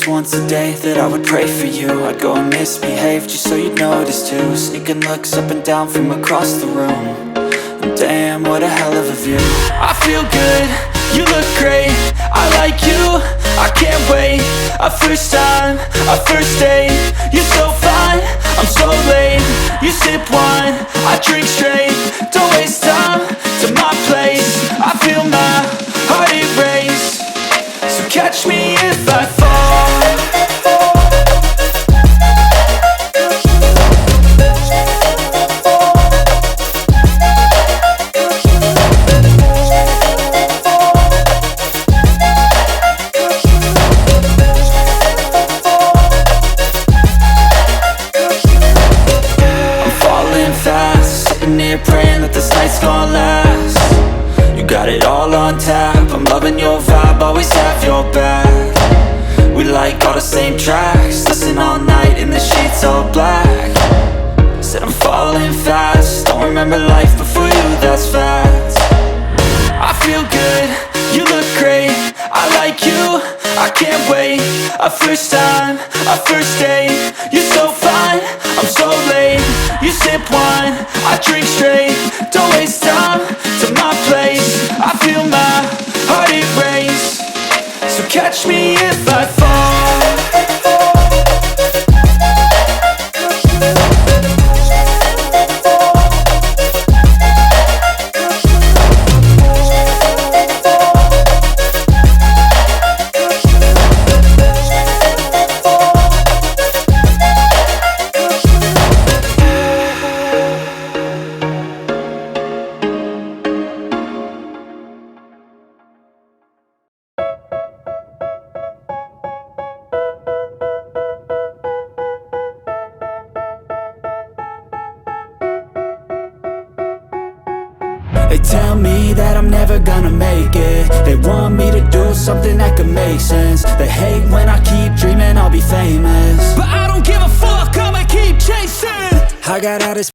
just once a day that I would pray for you. I'd go and misbehave just so you'd notice too. Sneaking looks up and down from across the room. And damn, what a hell of a view. I feel good, you look great, I like you, I can't wait. A first time, a first date. You're so fine, I'm so late. You sip wine, I drink straight. Don't waste time to my place. I feel my heart erase. So catch me if I fall. Praying that this night's gonna last. You got it all on tap, I'm loving your vibe, always have your back. We like all the same tracks, listen all night in the sheets all black. Said I'm falling fast, don't remember life before you, that's fact. I feel good, you look great, I like you, I can't wait. A first time, a first date. You're so fine, I'm so late. You sip wine, I drink straight. Don't waste time to my place. I feel my heart erase. So catch me if I fall. They tell me that I'm never gonna make it. They want me to do something that could make sense. They hate when I keep dreaming I'll be famous, but I don't give a fuck, I'ma keep chasing. I got all this